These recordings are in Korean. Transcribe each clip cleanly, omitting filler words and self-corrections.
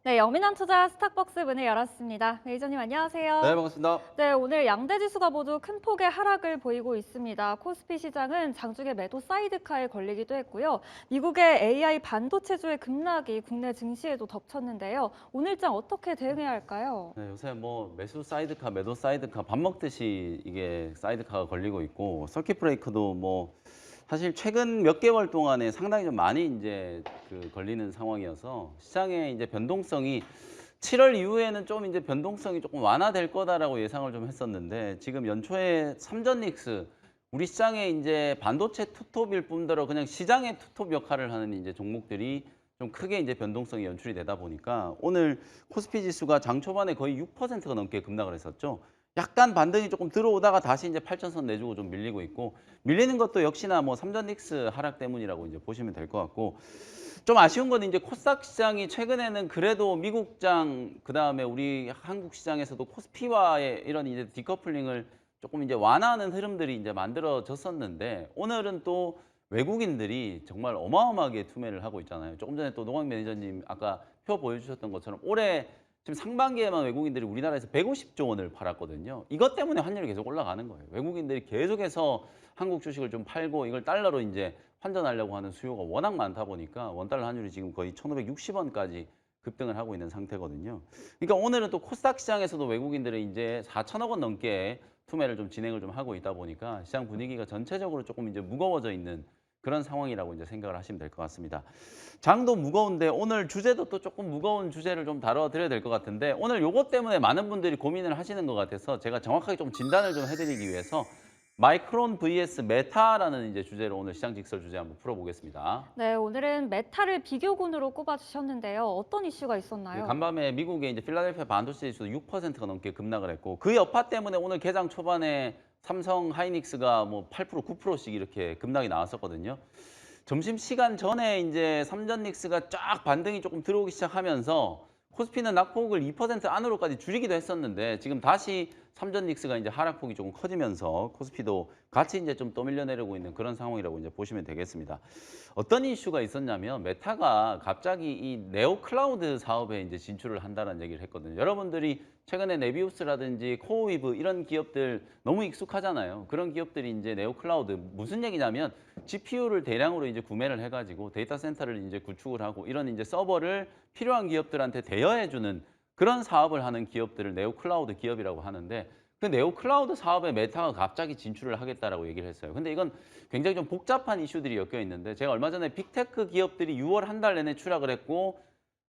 네, 영민한 투자 스탁벅스 문을 열었습니다. 매니저님 네, 안녕하세요. 반갑습니다. 네, 오늘 양대 지수가 모두 큰 폭의 하락을 보이고 있습니다. 코스피 시장은 장중에 매도 사이드카에 걸리기도 했고요. 미국의 AI 반도체주의 급락이 국내 증시에도 덮쳤는데요. 오늘장 어떻게 대응해야 할까요? 네, 요새 뭐 매수 사이드카, 매도 사이드카 밥 먹듯이 이게 사이드카가 걸리고 있고 서킷 브레이커도 뭐 사실 최근 몇 개월 동안에 상당히 좀 많이 이제 걸리는 상황이어서 시장의 이제 변동성이 7월 이후에는 좀 이제 변동성이 조금 완화될 거다라고 예상을 좀 했었는데 지금 연초에 삼전닉스 우리 시장의 이제 반도체 투톱일 뿐더러 그냥 시장의 투톱 역할을 하는 이제 종목들이 좀 크게 이제 변동성이 연출이 되다 보니까 오늘 코스피 지수가 장 초반에 거의 6%가 넘게 급락을 했었죠. 약간 반등이 조금 들어오다가 다시 이제 8천선 내주고 좀 밀리고 있고 밀리는 것도 역시나 뭐 삼전닉스 하락 때문이라고 이제 보시면 될 것 같고 좀 아쉬운 건 이제 코스닥 시장이 최근에는 그래도 미국장 그다음에 우리 한국 시장에서도 코스피와의 이런 이제 디커플링을 조금 이제 완화하는 흐름들이 이제 만들어졌었는데 오늘은 또 외국인들이 정말 어마어마하게 투매를 하고 있잖아요. 조금 전에 또 노광 매니저님 아까 표 보여주셨던 것처럼 올해 지금 상반기에만 외국인들이 우리나라에서 150조 원을 팔았거든요. 이것 때문에 환율이 계속 올라가는 거예요. 외국인들이 계속해서 한국 주식을 좀 팔고 이걸 달러로 이제 환전하려고 하는 수요가 워낙 많다 보니까 원달러 환율이 지금 거의 1,560원까지 급등을 하고 있는 상태거든요. 그러니까 오늘은 또 코스닥 시장에서도 외국인들이 이제 4천억 원 넘게 투매를 좀 진행을 좀 하고 있다 보니까 시장 분위기가 전체적으로 조금 이제 무거워져 있는 그런 상황이라고 이제 생각을 하시면 될 것 같습니다. 장도 무거운데 오늘 주제도 또 조금 무거운 주제를 좀 다뤄드려야 될 것 같은데 오늘 요것 때문에 많은 분들이 고민을 하시는 것 같아서 제가 정확하게 좀 진단을 좀 해드리기 위해서 마이크론 vs 메타라는 이제 주제로 오늘 시장 직설 주제 한번 풀어보겠습니다. 네, 오늘은 메타를 비교군으로 꼽아주셨는데요. 어떤 이슈가 있었나요? 간밤에 미국의 이제 필라델피아 반도체 지수도 6%가 넘게 급락을 했고 그 여파 때문에 오늘 개장 초반에 삼성 하이닉스가 뭐 8%, 9%씩 이렇게 급락이 나왔었거든요. 점심시간 전에 이제 삼전닉스가 쫙 반등이 조금 들어오기 시작하면서 코스피는 낙폭을 2% 안으로까지 줄이기도 했었는데 지금 다시 삼전닉스가 이제 하락폭이 조금 커지면서 코스피도 같이 이제 좀 떠밀려 내려오고 있는 그런 상황이라고 이제 보시면 되겠습니다. 어떤 이슈가 있었냐면 메타가 갑자기 이 네오 클라우드 사업에 이제 진출을 한다는 얘기를 했거든요. 여러분들이 최근에 네비우스라든지 코어위브 이런 기업들 너무 익숙하잖아요. 그런 기업들이 이제 네오 클라우드 무슨 얘기냐면 GPU를 대량으로 이제 구매를 해가지고 데이터 센터를 이제 구축을 하고 이런 이제 서버를 필요한 기업들한테 대여해주는 그런 사업을 하는 기업들을 네오 클라우드 기업이라고 하는데 그 네오 클라우드 사업에 메타가 갑자기 진출을 하겠다라고 얘기를 했어요. 근데 이건 굉장히 좀 복잡한 이슈들이 엮여 있는데 제가 얼마 전에 빅테크 기업들이 6월 한 달 내내 추락을 했고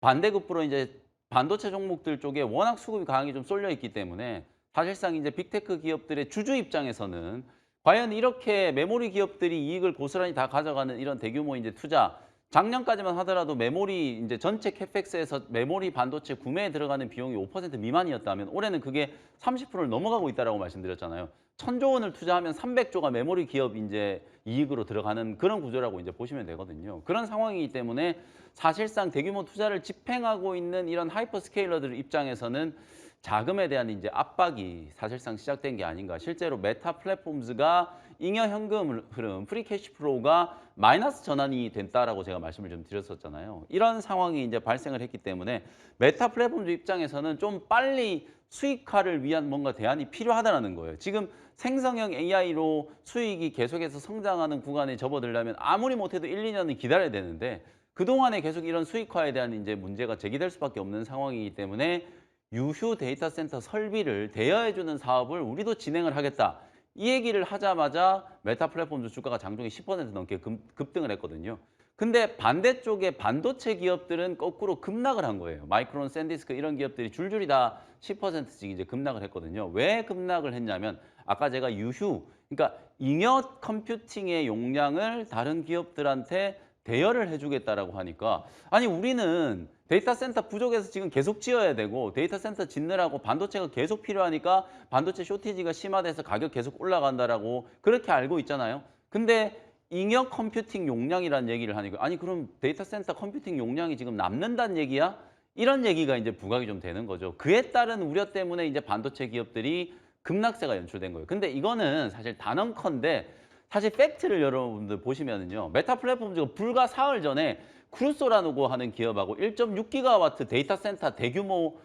반대급부로 이제 반도체 종목들 쪽에 워낙 수급이 강하게 좀 쏠려 있기 때문에 사실상 이제 빅테크 기업들의 주주 입장에서는 과연 이렇게 메모리 기업들이 이익을 고스란히 다 가져가는 이런 대규모 이제 투자 작년까지만 하더라도 메모리 이제 전체 캐펙스에서 메모리 반도체 구매에 들어가는 비용이 5% 미만이었다면 올해는 그게 30%를 넘어가고 있다라고 말씀드렸잖아요. 1,000조 원을 투자하면 300조가 메모리 기업 이제 이익으로 들어가는 그런 구조라고 이제 보시면 되거든요. 그런 상황이기 때문에 사실상 대규모 투자를 집행하고 있는 이런 하이퍼스케일러들 입장에서는 자금에 대한 이제 압박이 사실상 시작된 게 아닌가. 실제로 메타 플랫폼즈가 잉여 현금 흐름, 프리 캐시 플로우가 마이너스 전환이 됐다라고 제가 말씀을 좀 드렸었잖아요. 이런 상황이 이제 발생을 했기 때문에 메타 플랫폼즈 입장에서는 좀 빨리 수익화를 위한 뭔가 대안이 필요하다는 거예요. 지금 생성형 AI로 수익이 계속해서 성장하는 구간에 접어들려면 아무리 못해도 1, 2년은 기다려야 되는데 그동안에 계속 이런 수익화에 대한 이제 문제가 제기될 수밖에 없는 상황이기 때문에 유휴 데이터 센터 설비를 대여해주는 사업을 우리도 진행을 하겠다. 이 얘기를 하자마자 메타 플랫폼즈 주가가 장중에 10% 넘게 급등을 했거든요. 근데 반대쪽에 반도체 기업들은 거꾸로 급락을 한 거예요. 마이크론, 샌디스크 이런 기업들이 줄줄이 다 10%씩 이제 급락을 했거든요. 왜 급락을 했냐면 아까 제가 유휴, 그러니까 잉여 컴퓨팅의 용량을 다른 기업들한테 대여를 해주겠다라고 하니까 아니 우리는 데이터 센터 부족해서 지금 계속 지어야 되고 데이터 센터 짓느라고 반도체가 계속 필요하니까 반도체 쇼티지가 심화돼서 가격 계속 올라간다라고 그렇게 알고 있잖아요. 근데 잉여 컴퓨팅 용량이라는 얘기를 하니까 아니 그럼 데이터 센터 컴퓨팅 용량이 지금 남는다는 얘기야? 이런 얘기가 이제 부각이 좀 되는 거죠. 그에 따른 우려 때문에 이제 반도체 기업들이 급락세가 연출된 거예요. 근데 이거는 사실 단언컨대 사실 팩트를 여러분들 보시면은요. 메타 플랫폼즈가 불과 사흘 전에 크루소라고 하는 기업하고 1.6기가와트 데이터 센터 대규모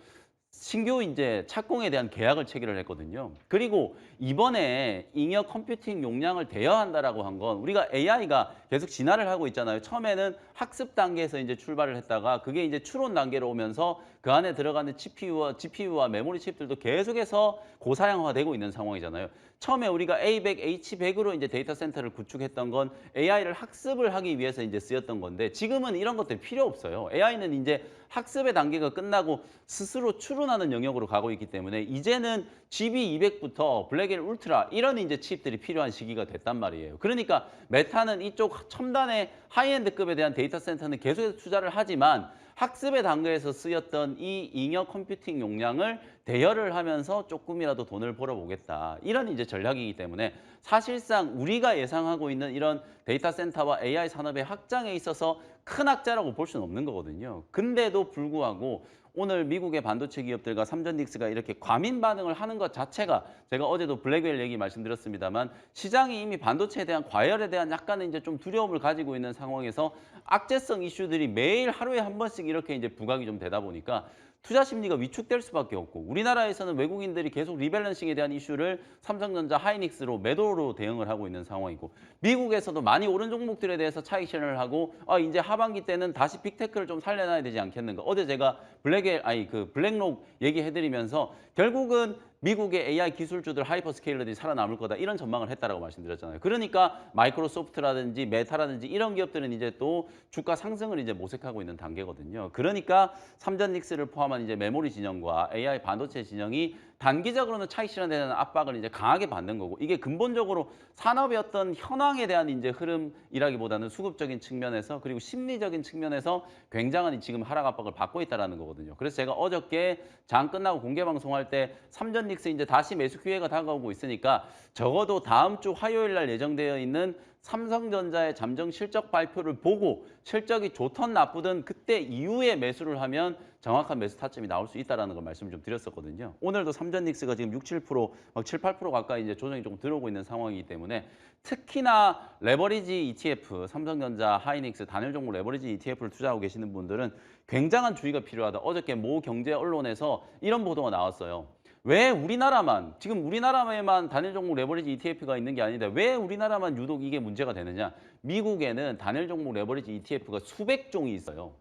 신규 이제 착공에 대한 계약을 체결을 했거든요. 그리고 이번에 잉여 컴퓨팅 용량을 대여한다라고 한 건 우리가 AI가 계속 진화를 하고 있잖아요. 처음에는 학습 단계에서 이제 출발을 했다가 그게 이제 추론 단계로 오면서 그 안에 들어가는 GPU와 메모리 칩들도 계속해서 고사양화되고 있는 상황이잖아요. 처음에 우리가 A100, H100으로 이제 데이터 센터를 구축했던 건 AI를 학습을 하기 위해서 이제 쓰였던 건데 지금은 이런 것들 필요 없어요. AI는 이제 학습의 단계가 끝나고 스스로 추론하는 영역으로 가고 있기 때문에 이제는 GB200부터 블랙엘 울트라 이런 이제 칩들이 필요한 시기가 됐단 말이에요. 그러니까 메타는 이쪽 첨단의 하이엔드급에 대한 데이터 센터는 계속해서 투자를 하지만 학습의 단계에서 쓰였던 이 잉여 컴퓨팅 용량을 대여를 하면서 조금이라도 돈을 벌어보겠다. 이런 이제 전략이기 때문에 사실상 우리가 예상하고 있는 이런 데이터 센터와 AI 산업의 확장에 있어서 큰 악재라고 볼 수는 없는 거거든요. 근데도 불구하고 오늘 미국의 반도체 기업들과 삼전닉스가 이렇게 과민 반응을 하는 것 자체가 제가 어제도 블랙웰 얘기 말씀드렸습니다만 시장이 이미 반도체에 대한 과열에 대한 약간의 이제 좀 두려움을 가지고 있는 상황에서 악재성 이슈들이 매일 하루에 한 번씩 이렇게 이제 부각이 좀 되다 보니까 투자 심리가 위축될 수밖에 없고 우리나라에서는 외국인들이 계속 리밸런싱에 대한 이슈를 삼성전자, 하이닉스로 매도로 대응을 하고 있는 상황이고 미국에서도 많이 오른 종목들에 대해서 차익 실현을 하고 이제 하반기 때는 다시 빅테크를 좀 살려놔야 되지 않겠는가. 어제 제가 블랙록 얘기해드리면서 결국은 미국의 AI 기술주들 하이퍼스케일러들이 살아남을 거다 이런 전망을 했다라고 말씀드렸잖아요. 그러니까 마이크로소프트라든지 메타라든지 이런 기업들은 이제 또 주가 상승을 이제 모색하고 있는 단계거든요. 그러니까 삼전닉스를 포함한 이제 메모리 진영과 AI 반도체 진영이 단기적으로는 차익 실현에 압박을 이제 강하게 받는 거고 이게 근본적으로 산업의 어떤 현황에 대한 이제 흐름이라기보다는 수급적인 측면에서 그리고 심리적인 측면에서 굉장한 지금 하락 압박을 받고 있다라는 거거든요. 그래서 제가 어저께 장 끝나고 공개 방송할 때 삼전닉스 이제 다시 매수 기회가 다가오고 있으니까 적어도 다음 주 화요일 날 예정되어 있는 삼성전자의 잠정 실적 발표를 보고 실적이 좋든 나쁘든 그때 이후에 매수를 하면 정확한 매수 타점이 나올 수 있다는 걸 말씀을 좀 드렸었거든요. 오늘도 삼전닉스가 지금 6, 7%, 막 7, 8% 가까이 이제 조정이 좀 들어오고 있는 상황이기 때문에 특히나 레버리지 ETF, 삼성전자, 하이닉스, 단일 종목 레버리지 ETF를 투자하고 계시는 분들은 굉장한 주의가 필요하다. 어저께 모 경제 언론에서 이런 보도가 나왔어요. 왜 우리나라만, 지금 우리나라에만 단일 종목 레버리지 ETF가 있는 게 아닌데 왜 우리나라만 유독 이게 문제가 되느냐. 미국에는 단일 종목 레버리지 ETF가 수백 종이 있어요.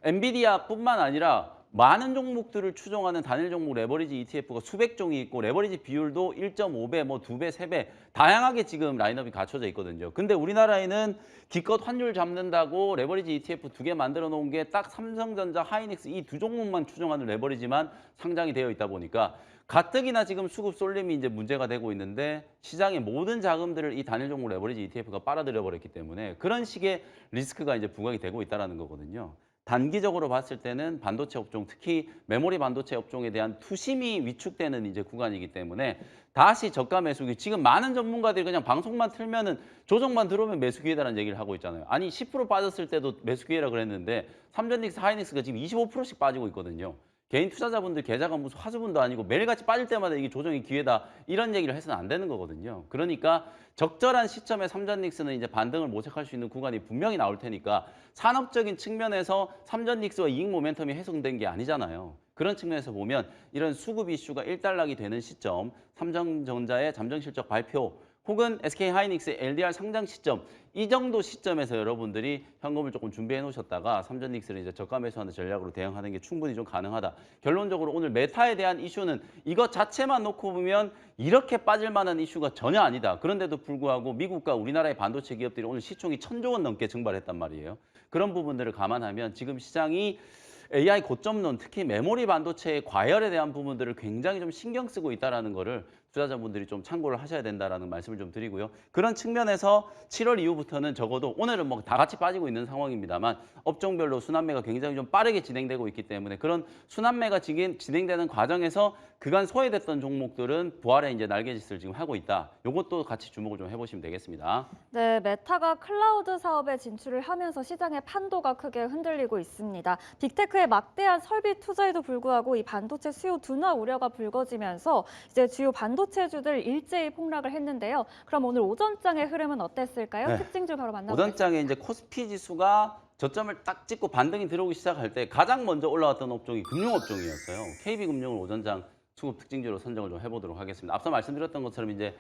엔비디아뿐만 아니라 많은 종목들을 추종하는 단일 종목 레버리지 ETF가 수백 종이 있고 레버리지 비율도 1.5배, 뭐 2배, 3배 다양하게 지금 라인업이 갖춰져 있거든요. 근데 우리나라에는 기껏 환율 잡는다고 레버리지 ETF 2개 만들어 놓은 게 딱 삼성전자, 하이닉스 이 두 종목만 추종하는 레버리지만 상장이 되어 있다 보니까 가뜩이나 지금 수급 쏠림이 이제 문제가 되고 있는데 시장의 모든 자금들을 이 단일 종목 레버리지 ETF가 빨아들여 버렸기 때문에 그런 식의 리스크가 이제 부각이 되고 있다는 거거든요. 단기적으로 봤을 때는 반도체 업종, 특히 메모리 반도체 업종에 대한 투심이 위축되는 이제 구간이기 때문에 다시 저가 매수기, 지금 많은 전문가들이 그냥 방송만 틀면은 조정만 들어오면 매수 기회다라는 얘기를 하고 있잖아요. 아니 10% 빠졌을 때도 매수 기회라 그랬는데 삼전닉스, 하이닉스가 지금 25%씩 빠지고 있거든요. 개인 투자자분들 계좌가 무슨 화수분도 아니고 매일같이 빠질 때마다 이게 조정의 기회다 이런 얘기를 해서는 안 되는 거거든요. 그러니까 적절한 시점에 삼전닉스는 이제 반등을 모색할 수 있는 구간이 분명히 나올 테니까 산업적인 측면에서 삼전닉스와 이익 모멘텀이 해소된 게 아니잖아요. 그런 측면에서 보면 이런 수급 이슈가 일단락이 되는 시점, 삼성전자의 잠정 실적 발표 혹은 SK하이닉스의 LDR 상장 시점 이 정도 시점에서 여러분들이 현금을 조금 준비해 놓으셨다가 삼전닉스를 이제 저가 매수하는 전략으로 대응하는 게 충분히 좀 가능하다. 결론적으로 오늘 메타에 대한 이슈는 이것 자체만 놓고 보면 이렇게 빠질 만한 이슈가 전혀 아니다. 그런데도 불구하고 미국과 우리나라의 반도체 기업들이 오늘 시총이 1,000조 원 넘게 증발했단 말이에요. 그런 부분들을 감안하면 지금 시장이 AI 고점론, 특히 메모리 반도체의 과열에 대한 부분들을 굉장히 좀 신경 쓰고 있다는 거를 투자자분들이 좀 참고를 하셔야 된다는 말씀을 좀 드리고요. 그런 측면에서 7월 이후부터는 적어도 오늘은 뭐 다 같이 빠지고 있는 상황입니다만 업종별로 순환매가 굉장히 좀 빠르게 진행되고 있기 때문에 그런 순환매가 진행되는 과정에서 그간 소외됐던 종목들은 부활의 이제 날개짓을 지금 하고 있다. 이것도 같이 주목을 좀 해보시면 되겠습니다. 네, 메타가 클라우드 사업에 진출을 하면서 시장의 판도가 크게 흔들리고 있습니다. 빅테크의 막대한 설비 투자에도 불구하고 이 반도체 수요 둔화 우려가 불거지면서 이제 주요 반도체주들 일제히 폭락을 했는데요. 그럼 오늘 오전장의 흐름은 어땠을까요? 네. 특징주 바로 만나보겠습니다. 오전장에 이제 코스피 지수가 저점을 딱 찍고 반등이 들어오기 시작할 때 가장 먼저 올라왔던 업종이 금융업종이었어요. KB금융을 오전장 수급 특징주로 선정을 좀 해보도록 하겠습니다. 앞서 말씀드렸던 것처럼 이제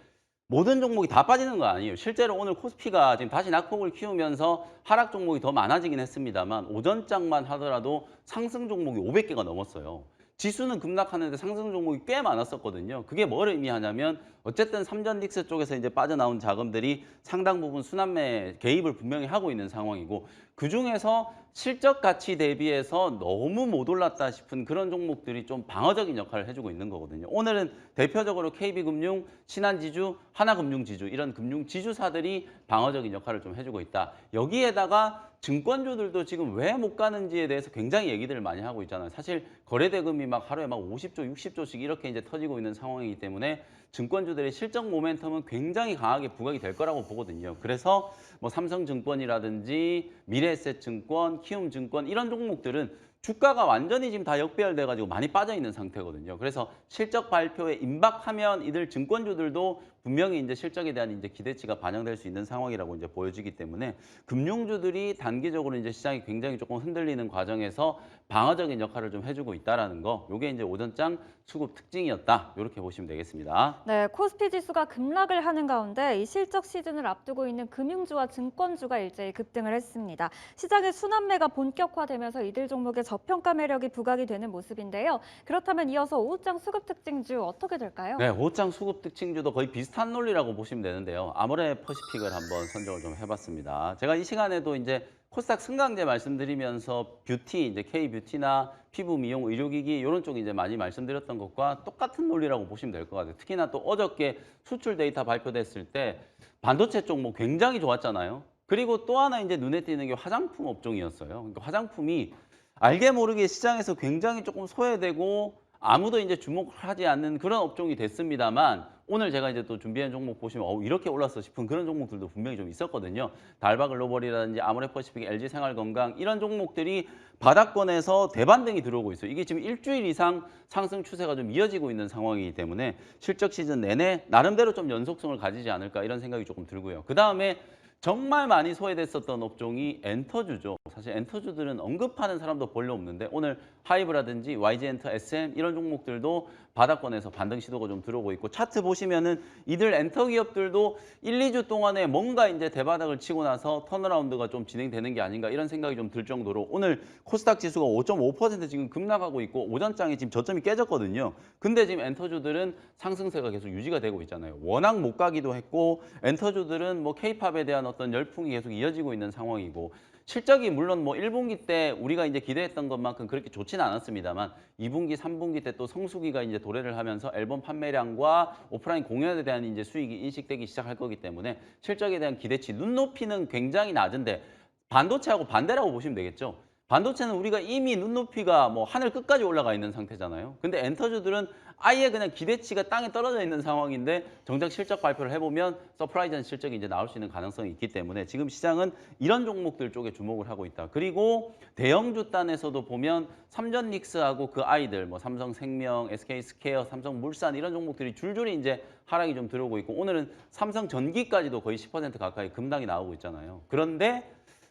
모든 종목이 다 빠지는 거 아니에요. 실제로 오늘 코스피가 지금 다시 낙폭을 키우면서 하락 종목이 더 많아지긴 했습니다만 오전장만 하더라도 상승 종목이 500개가 넘었어요. 지수는 급락하는데 상승 종목이 꽤 많았었거든요. 그게 뭘 의미하냐면 어쨌든 삼전닉스 쪽에서 이제 빠져나온 자금들이 상당 부분 순환매 개입을 분명히 하고 있는 상황이고 그중에서 실적 가치 대비해서 너무 못 올랐다 싶은 그런 종목들이 좀 방어적인 역할을 해주고 있는 거거든요. 오늘은 대표적으로 KB금융, 신한지주, 하나금융지주 이런 금융지주사들이 방어적인 역할을 좀 해주고 있다. 여기에다가 증권주들도 지금 왜 못 가는지에 대해서 굉장히 얘기들을 많이 하고 있잖아요. 사실 거래대금이 막 하루에 막 50조, 60조씩 이렇게 이제 터지고 있는 상황이기 때문에 증권주들의 실적 모멘텀은 굉장히 강하게 부각이 될 거라고 보거든요. 그래서 뭐 삼성증권이라든지 미래에셋증권, 키움증권 이런 종목들은 주가가 완전히 지금 다 역배열돼가지고 많이 빠져 있는 상태거든요. 그래서 실적 발표에 임박하면 이들 증권주들도 분명히 이제 실적에 대한 이제 기대치가 반영될 수 있는 상황이라고 이제 보여지기 때문에 금융주들이 단기적으로 이제 시장이 굉장히 조금 흔들리는 과정에서 방어적인 역할을 좀 해주고 있다라는 거, 요게 이제 오전장 수급 특징이었다. 이렇게 보시면 되겠습니다. 네, 코스피 지수가 급락을 하는 가운데 이 실적 시즌을 앞두고 있는 금융주와 증권주가 일제히 급등을 했습니다. 시장의 순환매가 본격화되면서 이들 종목의 저평가 매력이 부각이 되는 모습인데요. 그렇다면 이어서 오후장 수급 특징주 어떻게 될까요? 네, 오후장 수급 특징주도 거의 비슷한 논리라고 보시면 되는데요. 아모레퍼시픽을 한번 선정을 좀 해봤습니다. 제가 이 시간에도 이제 코스닥 승강제 말씀드리면서 뷰티, 이제 K뷰티나 피부, 미용, 의료기기 이런 쪽 이제 많이 말씀드렸던 것과 똑같은 논리라고 보시면 될 것 같아요. 특히나 또 어저께 수출 데이터 발표됐을 때 반도체 쪽 뭐 굉장히 좋았잖아요. 그리고 또 하나 이제 눈에 띄는 게 화장품 업종이었어요. 그러니까 화장품이 알게 모르게 시장에서 굉장히 조금 소외되고 아무도 이제 주목을 하지 않는 그런 업종이 됐습니다만 오늘 제가 이제 또 준비한 종목 보시면 이렇게 올랐어 싶은 그런 종목들도 분명히 좀 있었거든요. 달바글로벌이라든지 아모레퍼시픽, LG생활건강 이런 종목들이 바닥권에서 대반등이 들어오고 있어요. 이게 지금 일주일 이상 상승 추세가 좀 이어지고 있는 상황이기 때문에 실적 시즌 내내 나름대로 좀 연속성을 가지지 않을까 이런 생각이 조금 들고요. 그다음에 정말 많이 소외됐었던 업종이 엔터주죠. 사실 엔터주들은 언급하는 사람도 별로 없는데 오늘 하이브라든지 YG엔터, SM 이런 종목들도 바닥권에서 반등 시도가 좀 들어오고 있고 차트 보시면은 이들 엔터 기업들도 1, 2주 동안에 뭔가 이제 대바닥을 치고 나서 턴어라운드가 좀 진행되는 게 아닌가 이런 생각이 좀 들 정도로 오늘 코스닥 지수가 5.5% 지금 급락하고 있고 오전장에 지금 저점이 깨졌거든요. 근데 지금 엔터주들은 상승세가 계속 유지가 되고 있잖아요. 워낙 못 가기도 했고 엔터주들은 뭐 K-팝에 대한 어떤 열풍이 계속 이어지고 있는 상황이고 실적이 물론 뭐 1분기 때 우리가 이제 기대했던 것만큼 그렇게 좋지는 않았습니다만 2분기, 3분기 때 또 성수기가 이제 도래를 하면서 앨범 판매량과 오프라인 공연에 대한 이제 수익이 인식되기 시작할 거기 때문에 실적에 대한 기대치, 눈높이는 굉장히 낮은데 반도체하고 반대라고 보시면 되겠죠. 반도체는 우리가 이미 눈높이가 뭐 하늘 끝까지 올라가 있는 상태잖아요. 근데 엔터주들은 아예 그냥 기대치가 땅에 떨어져 있는 상황인데 정작 실적 발표를 해보면 서프라이즈한 실적이 이제 나올 수 있는 가능성이 있기 때문에 지금 시장은 이런 종목들 쪽에 주목을 하고 있다. 그리고 대형주 단에서도 보면 삼전닉스하고 그 아이들 뭐 삼성생명, SK스퀘어, 삼성물산 이런 종목들이 줄줄이 이제 하락이 좀 들어오고 있고 오늘은 삼성전기까지도 거의 10% 가까이 급락이 나오고 있잖아요. 그런데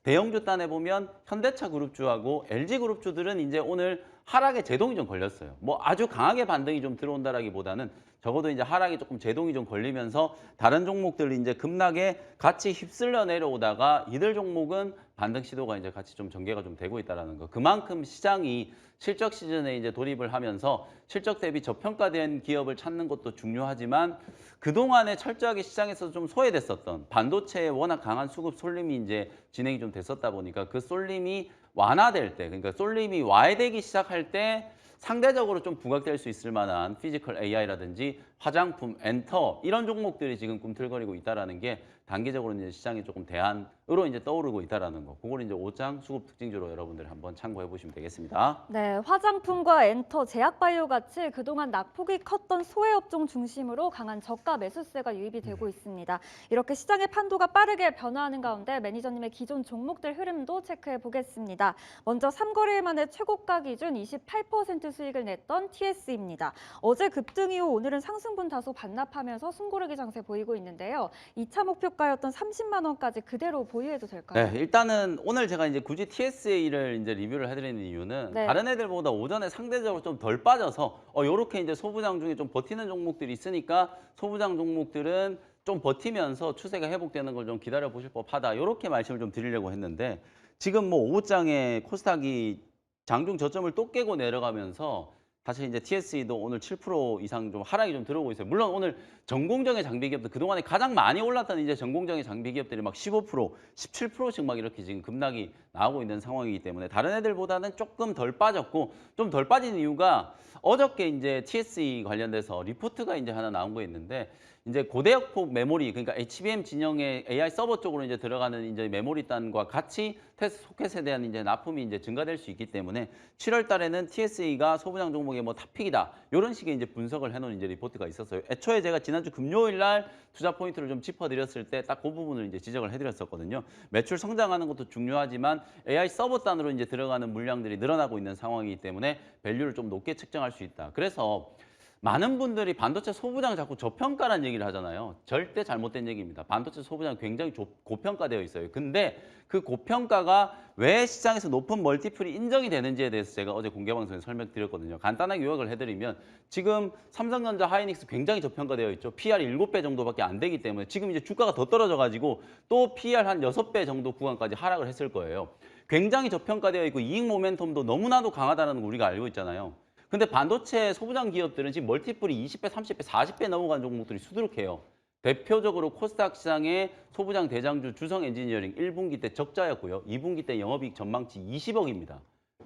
대형주 단에 보면 현대차 그룹주하고 LG 그룹주들은 이제 오늘 하락에 제동이 좀 걸렸어요. 뭐 아주 강하게 반등이 좀 들어온다라기보다는 적어도 이제 하락이 조금 제동이 좀 걸리면서 다른 종목들이 이제 급락에 같이 휩쓸려 내려오다가 이들 종목은 반등 시도가 이제 같이 좀 전개가 좀 되고 있다라는 거. 그만큼 시장이 실적 시즌에 이제 돌입을 하면서 실적 대비 저평가된 기업을 찾는 것도 중요하지만 그동안에 철저하게 시장에서 좀 소외됐었던 반도체에 워낙 강한 수급 쏠림이 이제 진행이 좀 됐었다 보니까 그 쏠림이 완화될 때, 그러니까 쏠림이 와해되기 시작할 때 상대적으로 좀 부각될 수 있을 만한 피지컬 AI라든지 화장품, 엔터 이런 종목들이 지금 꿈틀거리고 있다라는 게 단기적으로 이제 시장이 조금 대안으로 이제 떠오르고 있다라는 거. 그걸 이제 오장 수급 특징주로 여러분들 한번 참고해 보시면 되겠습니다. 네, 화장품과 엔터, 제약바이오 같이 그동안 낙폭이 컸던 소외업종 중심으로 강한 저가 매수세가 유입이 되고 있습니다. 이렇게 시장의 판도가 빠르게 변화하는 가운데 매니저님의 기존 종목들 흐름도 체크해 보겠습니다. 먼저 3거래일 만에 최고가 기준 28% 수익을 냈던 TS입니다. 어제 급등 이후 오늘은 상승분 다소 반납하면서 숨고르기 장세 보이고 있는데요. 2차 목표 저가였던 30만 원까지 그대로 보유해도 될까요? 네, 일단은 오늘 제가 이제 굳이 TSA를 이제 리뷰를 해드리는 이유는 네. 다른 애들보다 오전에 상대적으로 좀 덜 빠져서 요렇게 이제 소부장 중에 좀 버티는 종목들이 있으니까 소부장 종목들은 좀 버티면서 추세가 회복되는 걸 좀 기다려 보실 법하다. 요렇게 말씀을 좀 드리려고 했는데 지금 뭐 오후장에 코스닥이 장중 저점을 또 깨고 내려가면서 사실 이제 TSE도 오늘 7% 이상 좀 하락이 좀 들어오고 있어요. 물론 오늘 전공정의 장비 기업들 그동안에 가장 많이 올랐던 이제 전공정의 장비 기업들이 막 15%, 17%씩 막 이렇게 지금 급락이 나오고 있는 상황이기 때문에 다른 애들보다는 조금 덜 빠졌고 좀 덜 빠진 이유가 어저께 이제 TSE 관련돼서 리포트가 이제 하나 나온 거 있는데 이제 고대역폭 메모리 그러니까 HBM 진영의 AI 서버 쪽으로 이제 들어가는 이제 메모리 단과 같이 테스트 소켓에 대한 이제 납품이 이제 증가될 수 있기 때문에 7월 달에는 TSE가 소부장 종목의 뭐 탑픽이다. 이런 식의 이제 분석을 해놓은 이제 리포트가 있었어요. 애초에 제가 지난주 금요일 날 투자 포인트를 좀 짚어드렸을 때 딱 그 부분을 이제 지적을 해드렸었거든요. 매출 성장하는 것도 중요하지만 AI 서버 단으로 이제 들어가는 물량들이 늘어나고 있는 상황이기 때문에 밸류를 좀 높게 측정할 수 있다. 그래서 많은 분들이 반도체 소부장 자꾸 저평가라는 얘기를 하잖아요. 절대 잘못된 얘기입니다. 반도체 소부장 굉장히 고평가되어 있어요. 근데 그 고평가가 왜 시장에서 높은 멀티플이 인정이 되는지에 대해서 제가 어제 공개방송에 설명드렸거든요. 간단하게 요약을 해드리면 지금 삼성전자 하이닉스 굉장히 저평가되어 있죠. PR 7배 정도밖에 안 되기 때문에 지금 이제 주가가 더 떨어져가지고 또 PR 한 6배 정도 구간까지 하락을 했을 거예요. 굉장히 저평가되어 있고 이익 모멘텀도 너무나도 강하다는 거 우리가 알고 있잖아요. 근데 반도체 소부장 기업들은 지금 멀티플이 20배, 30배, 40배 넘어간 종목들이 수두룩해요. 대표적으로 코스닥 시장의 소부장 대장주 주성 엔지니어링 1분기 때 적자였고요. 2분기 때 영업이익 전망치 20억입니다.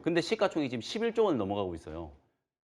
근데 시가총액이 지금 11조 원을 넘어가고 있어요.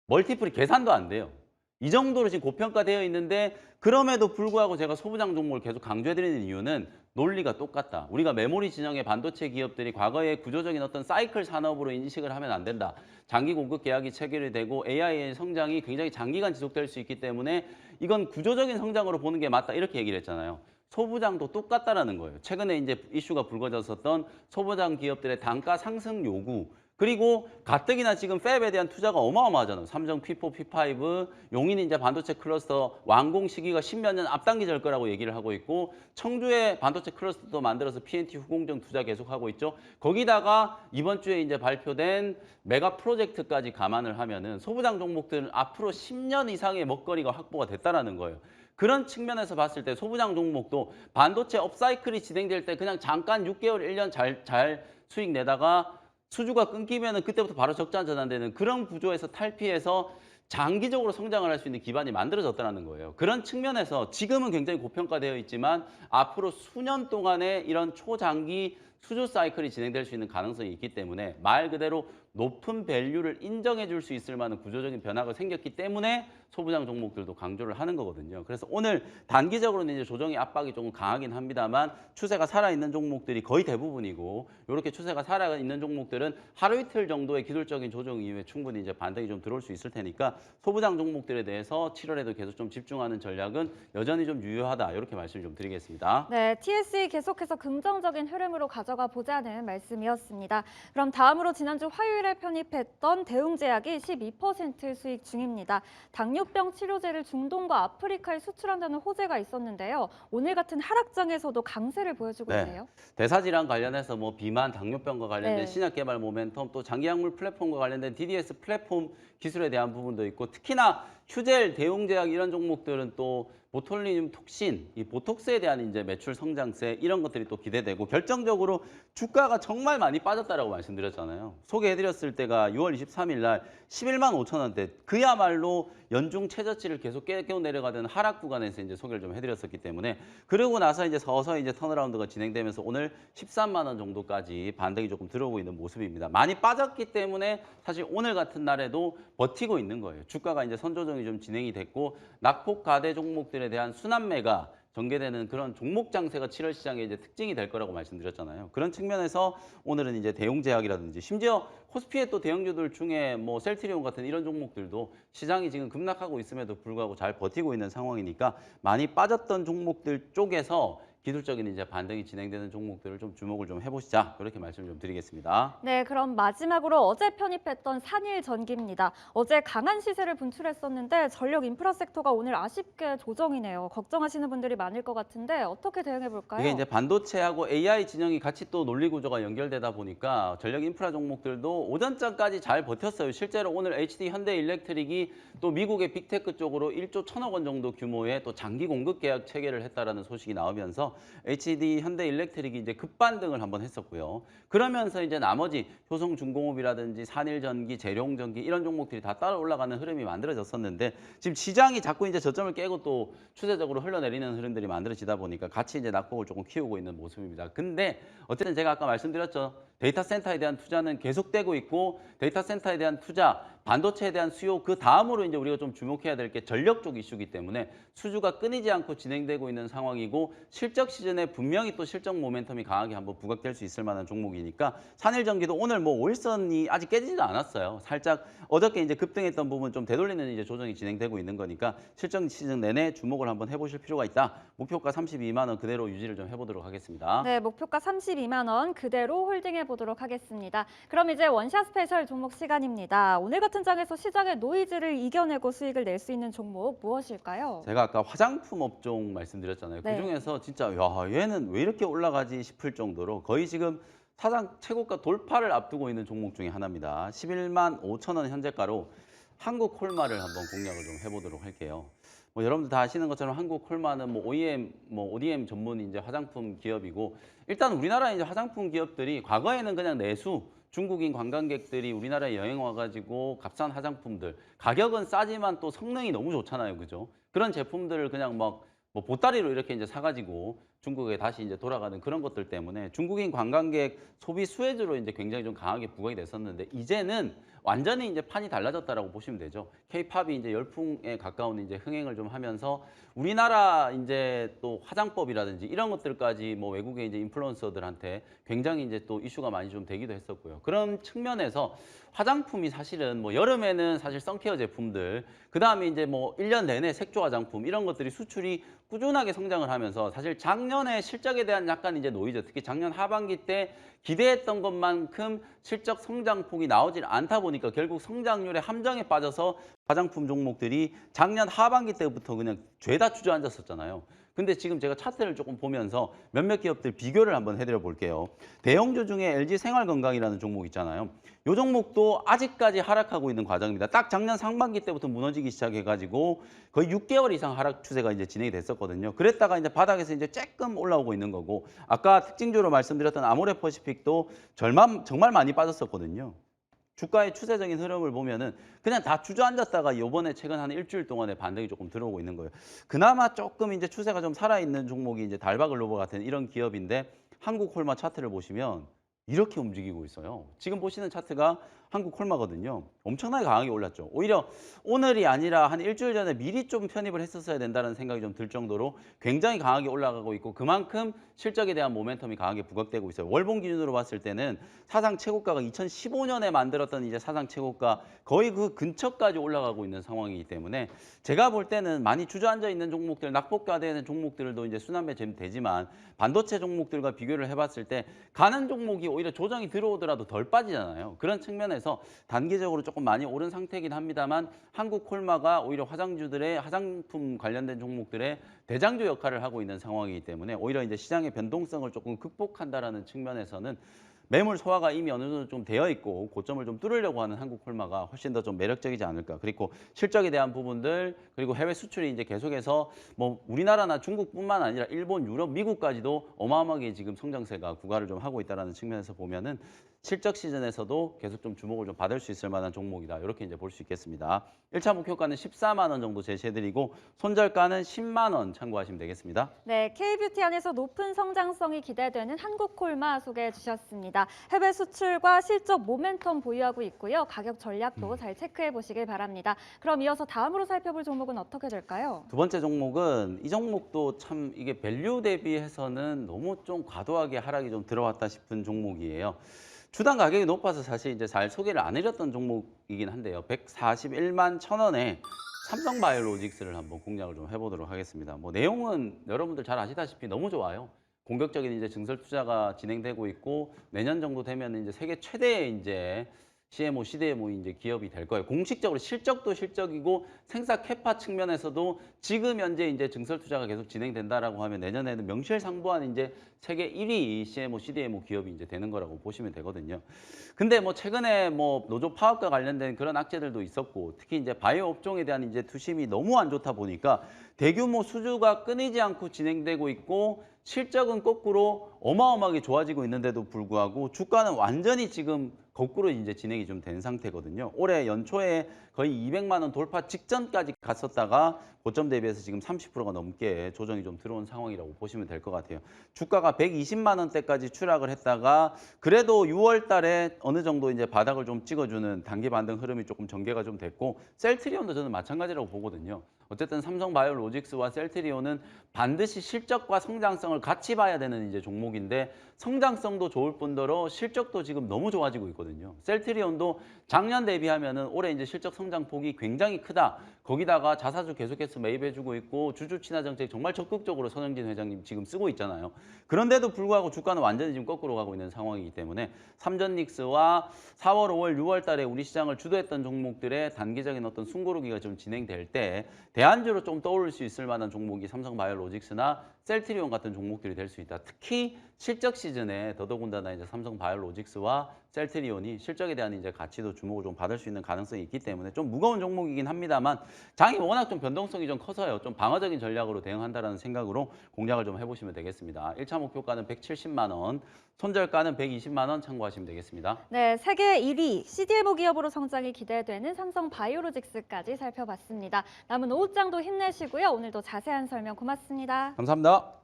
멀티플이 계산도 안 돼요. 이 정도로 지금 고평가되어 있는데 그럼에도 불구하고 제가 소부장 종목을 계속 강조해드리는 이유는 논리가 똑같다. 우리가 메모리 진영의 반도체 기업들이 과거에 구조적인 어떤 사이클 산업으로 인식을 하면 안 된다. 장기 공급 계약이 체결이 되고 AI의 성장이 굉장히 장기간 지속될 수 있기 때문에 이건 구조적인 성장으로 보는 게 맞다. 이렇게 얘기를 했잖아요. 소부장도 똑같다라는 거예요. 최근에 이제 이슈가 불거졌었던 소부장 기업들의 단가 상승 요구. 그리고 가뜩이나 지금 팹에 대한 투자가 어마어마하잖아요. 삼성 P4, P5, 용인 이제 반도체 클러스터 완공 시기가 10몇 년 앞당겨질 거라고 얘기를 하고 있고 청주에 반도체 클러스터도 만들어서 PNT 후공정 투자 계속하고 있죠. 거기다가 이번 주에 이제 발표된 메가 프로젝트까지 감안을 하면은 소부장 종목들은 앞으로 10년 이상의 먹거리가 확보가 됐다라는 거예요. 그런 측면에서 봤을 때 소부장 종목도 반도체 업사이클이 진행될 때 그냥 잠깐 6개월, 1년 잘 수익 내다가 수주가 끊기면은 그때부터 바로 적자 전환되는 그런 구조에서 탈피해서 장기적으로 성장을 할 수 있는 기반이 만들어졌다는 거예요. 그런 측면에서 지금은 굉장히 고평가되어 있지만 앞으로 수년 동안의 이런 초장기 수주 사이클이 진행될 수 있는 가능성이 있기 때문에 말 그대로 높은 밸류를 인정해 줄 수 있을 만한 구조적인 변화가 생겼기 때문에 소부장 종목들도 강조를 하는 거거든요. 그래서 오늘 단기적으로는 이제 조정의 압박이 조금 강하긴 합니다만 추세가 살아있는 종목들이 거의 대부분이고 이렇게 추세가 살아있는 종목들은 하루 이틀 정도의 기술적인 조정 이후에 충분히 이제 반등이 좀 들어올 수 있을 테니까 소부장 종목들에 대해서 7월에도 계속 좀 집중하는 전략은 여전히 좀 유효하다 이렇게 말씀을 좀 드리겠습니다. 네, TSE 계속해서 긍정적인 흐름으로 가져가 보자는 말씀이었습니다. 그럼 다음으로 지난주 화요일에 편입했던 대웅제약이 12% 수익 중입니다. 당뇨병 치료제를 중동과 아프리카에 수출한다는 호재가 있었는데요. 오늘 같은 하락장에서도 강세를 보여주고 네. 있네요. 대사질환 관련해서 뭐 비만, 당뇨병과 관련된 네. 신약 개발 모멘텀 또 장기약물 플랫폼과 관련된 DDS 플랫폼 기술에 대한 부분도 있고 특히나 휴젤, 대웅제약 이런 종목들은 또 보톨리늄 톡신, 이 보톡스에 대한 이제 매출 성장세 이런 것들이 또 기대되고 결정적으로 주가가 정말 많이 빠졌다라고 말씀드렸잖아요. 소개해드렸을 때가 6월 23일 날 11만 5천 원대 그야말로 연중 최저치를 계속 깨고 내려가던 하락 구간에서 이제 소개를 좀 해드렸었기 때문에 그러고 나서 이제 서서히 이제 턴어라운드가 진행되면서 오늘 13만 원 정도까지 반등이 조금 들어오고 있는 모습입니다. 많이 빠졌기 때문에 사실 오늘 같은 날에도 버티고 있는 거예요. 주가가 이제 선조정이 좀 진행이 됐고 낙폭 가대 종목들에 대한 순환매가 전개되는 그런 종목 장세가 7월 시장의 이제 특징이 될 거라고 말씀드렸잖아요. 그런 측면에서 오늘은 이제 대웅제약이라든지 심지어 코스피의 또 대형주들 중에 뭐 셀트리온 같은 이런 종목들도 시장이 지금 급락하고 있음에도 불구하고 잘 버티고 있는 상황이니까 많이 빠졌던 종목들 쪽에서 기술적인 이제 반등이 진행되는 종목들을 좀 주목을 좀 해보시자. 이렇게 말씀 좀 드리겠습니다. 네, 그럼 마지막으로 어제 편입했던 산일전기입니다. 어제 강한 시세를 분출했었는데 전력 인프라 섹터가 오늘 아쉽게 조정이네요. 걱정하시는 분들이 많을 것 같은데 어떻게 대응해 볼까요? 이게 이제 반도체하고 AI 진영이 같이 또 논리 구조가 연결되다 보니까 전력 인프라 종목들도 오전장까지 잘 버텼어요. 실제로 오늘 HD 현대일렉트릭이 또 미국의 빅테크 쪽으로 1조 1천억 원 정도 규모의 또 장기 공급 계약 체결을 했다라는 소식이 나오면서 HD 현대일렉트릭이 이제 급반등을 한번 했었고요. 그러면서 이제 나머지 효성중공업이라든지 산일전기, 재룡전기 이런 종목들이 다 따라 올라가는 흐름이 만들어졌었는데 지금 시장이 자꾸 이제 저점을 깨고 또 추세적으로 흘러내리는 흐름들이 만들어지다 보니까 같이 이제 낙폭을 조금 키우고 있는 모습입니다. 근데 어쨌든 제가 아까 말씀드렸죠. 데이터 센터에 대한 투자는 계속되고 있고 데이터 센터에 대한 투자, 반도체에 대한 수요 그 다음으로 이제 우리가 좀 주목해야 될 게 전력 쪽 이슈이기 때문에 수주가 끊이지 않고 진행되고 있는 상황이고 실적 시즌에 분명히 또 실적 모멘텀이 강하게 한번 부각될 수 있을 만한 종목이니까 산일전기도 오늘 뭐 5일선이 아직 깨지지도 않았어요. 살짝 어저께 이제 급등했던 부분 좀 되돌리는 이제 조정이 진행되고 있는 거니까 실적 시즌 내내 주목을 한번 해보실 필요가 있다. 목표가 32만 원 그대로 유지를 좀 해보도록 하겠습니다. 네, 목표가 32만 원 그대로 홀딩해 보도록 하겠습니다. 그럼 이제 원샷 스페셜 종목 시간입니다. 오늘 같은 장에서 시장의 노이즈를 이겨내고 수익을 낼 수 있는 종목 무엇일까요? 제가 아까 화장품 업종 말씀드렸잖아요. 네. 그중에서 진짜 야 얘는 왜 이렇게 올라가지 싶을 정도로 거의 지금 사상 최고가 돌파를 앞두고 있는 종목 중에 하나입니다. 11만 5천 원 현재가로 한국 콜마를 한번 공략을 좀 해보도록 할게요. 뭐 여러분들 다 아시는 것처럼 한국 콜마는 뭐 OEM, 뭐 ODM 전문 이제 화장품 기업이고 일단 우리나라 이제 화장품 기업들이 과거에는 그냥 내수 중국인 관광객들이 우리나라에 여행 와가지고 값싼 화장품들 가격은 싸지만 또 성능이 너무 좋잖아요, 그죠? 그런 제품들을 그냥 막 뭐 보따리로 이렇게 이제 사가지고 중국에 다시 이제 돌아가는 그런 것들 때문에 중국인 관광객 소비 수혜주로 이제 굉장히 좀 강하게 부각이 됐었는데 이제는 완전히 이제 판이 달라졌다라고 보시면 되죠. K-팝이 이제 열풍에 가까운 이제 흥행을 좀 하면서 우리나라 이제 또 화장법이라든지 이런 것들까지 뭐 외국의 이제 인플루언서들한테 굉장히 이제 또 이슈가 많이 좀 되기도 했었고요. 그런 측면에서 화장품이 사실은 뭐 여름에는 사실 선케어 제품들 그다음에 이제 뭐 1년 내내 색조 화장품 이런 것들이 수출이 꾸준하게 성장을 하면서 사실 작년에 실적에 대한 약간 이제 노이즈 특히 작년 하반기 때 기대했던 것만큼 실적 성장폭이 나오질 않다 보니까 결국 성장률의 함정에 빠져서 화장품 종목들이 작년 하반기 때부터 그냥 죄다 주저앉았었잖아요. 근데 지금 제가 차트를 조금 보면서 몇몇 기업들 비교를 한번 해드려 볼게요. 대형주 중에 LG 생활건강이라는 종목 있잖아요. 이 종목도 아직까지 하락하고 있는 과정입니다. 딱 작년 상반기 때부터 무너지기 시작해가지고 거의 6개월 이상 하락 추세가 이제 진행이 됐었거든요. 그랬다가 이제 바닥에서 이제 조금 올라오고 있는 거고 아까 특징주로 말씀드렸던 아모레퍼시픽도 정말 많이 빠졌었거든요. 주가의 추세적인 흐름을 보면은 그냥 다 주저앉았다가 요번에 최근 한 일주일 동안에 반등이 조금 들어오고 있는 거예요. 그나마 조금 이제 추세가 좀 살아있는 종목이 이제 달바글로버 같은 이런 기업인데 한국 홀마 차트를 보시면 이렇게 움직이고 있어요. 지금 보시는 차트가 한국 홀마거든요. 엄청나게 강하게 올랐죠. 오히려 오늘이 아니라 한 일주일 전에 미리 좀 편입을 했었어야 된다는 생각이 좀 들 정도로 굉장히 강하게 올라가고 있고 그만큼 실적에 대한 모멘텀이 강하게 부각되고 있어요. 월봉 기준으로 봤을 때는 사상 최고가가 2015년에 만들었던 이제 사상 최고가 거의 그 근처까지 올라가고 있는 상황이기 때문에 제가 볼 때는 많이 주저앉아 있는 종목들, 낙폭과되는 종목들도 이제 순환매 되지만 반도체 종목들과 비교를 해봤을 때 가는 종목이 오히려 조정이 들어오더라도 덜 빠지잖아요. 그런 측면에서 단기적으로 조금 많이 오른 상태이긴 합니다만 한국 콜마가 오히려 화장품 관련된 종목들의 대장주 역할을 하고 있는 상황이기 때문에 오히려 이제 시장의 변동성을 조금 극복한다라는 측면에서는 매물 소화가 이미 어느 정도 좀 되어 있고 고점을 좀 뚫으려고 하는 한국 콜마가 훨씬 더 좀 매력적이지 않을까. 그리고 실적에 대한 부분들 그리고 해외 수출이 이제 계속해서 뭐 우리나라나 중국뿐만 아니라 일본, 유럽, 미국까지도 어마어마하게 지금 성장세가 구가를 좀 하고 있다는 측면에서 보면은 실적 시즌에서도 계속 좀 주목을 좀 받을 수 있을 만한 종목이다. 이렇게 이제 볼 수 있겠습니다. 1차 목표가는 14만 원 정도 제시해드리고 손절가는 10만 원 참고하시면 되겠습니다. 네, K뷰티 안에서 높은 성장성이 기대되는 한국콜마 소개해 주셨습니다. 해외 수출과 실적 모멘텀 보유하고 있고요. 가격 전략도 잘 체크해 보시길 바랍니다. 그럼 이어서 다음으로 살펴볼 종목은 어떻게 될까요? 두 번째 종목은 이 종목도 참 이게 밸류 대비해서는 너무 좀 과도하게 하락이 좀 들어왔다 싶은 종목이에요. 주당 가격이 높아서 사실 이제 잘 소개를 안 해줬던 종목이긴 한데요. 141만 1,000원에 삼성바이오로직스를 한번 공략을 좀 해보도록 하겠습니다. 뭐 내용은 여러분들 잘 아시다시피 너무 좋아요. 본격적인 이제 증설 투자가 진행되고 있고 내년 정도 되면 이제 세계 최대의 이제 CMO, CDMO 이제 기업이 될 거예요. 공식적으로 실적도 실적이고 생산 캐파 측면에서도 지금 현재 이제 증설 투자가 계속 진행된다라고 하면 내년에는 명실상부한 이제 세계 1위 CMO, CDMO 기업이 이제 되는 거라고 보시면 되거든요. 근데 뭐 최근에 뭐 노조 파업과 관련된 그런 악재들도 있었고 특히 이제 바이오 업종에 대한 이제 투심이 너무 안 좋다 보니까 대규모 수주가 끊이지 않고 진행되고 있고 실적은 거꾸로 어마어마하게 좋아지고 있는데도 불구하고 주가는 완전히 지금 거꾸로 이제 진행이 좀 된 상태거든요. 올해 연초에 거의 200만 원 돌파 직전까지 갔었다가 고점 대비해서 지금 30%가 넘게 조정이 좀 들어온 상황이라고 보시면 될 것 같아요. 주가가 120만 원대까지 추락을 했다가 그래도 6월 달에 어느 정도 이제 바닥을 좀 찍어주는 단기 반등 흐름이 조금 전개가 좀 됐고 셀트리온도 저는 마찬가지라고 보거든요. 어쨌든 삼성바이오로직스와 셀트리온은 반드시 실적과 성장성을 같이 봐야 되는 이제 종목인데 성장성도 좋을 뿐더러 실적도 지금 너무 좋아지고 있거든요. 셀트리온도 작년 대비하면은 올해 이제 실적 성장 폭이 굉장히 크다. 거기다가 자사주 계속해서 매입해주고 있고 주주 친화 정책 정말 적극적으로 손흥진 회장님 지금 쓰고 있잖아요. 그런데도 불구하고 주가는 완전히 지금 거꾸로 가고 있는 상황이기 때문에 삼전닉스와 4월, 5월, 6월 달에 우리 시장을 주도했던 종목들의 단기적인 어떤 숨고르기가 좀 진행될 때 대안주로 좀 떠오를 수 있을 만한 종목이 삼성바이오로직스나 셀트리온 같은 종목들이 될 수 있다. 특히 실적 시즌에 더더군다나 이제 삼성바이오로직스와 셀트리온이 실적에 대한 이제 가치도 주목을 좀 받을 수 있는 가능성이 있기 때문에 좀 무거운 종목이긴 합니다만 장이 워낙 좀 변동성이 좀 커서요. 좀 방어적인 전략으로 대응한다라는 생각으로 공략을 좀 해보시면 되겠습니다. 1차 목표가는 170만 원, 손절가는 120만 원 참고하시면 되겠습니다. 네, 세계 1위 CDMO 기업으로 성장이 기대되는 삼성바이오로직스까지 살펴봤습니다. 남은 오후장도 힘내시고요. 오늘도 자세한 설명 고맙습니다. 감사합니다.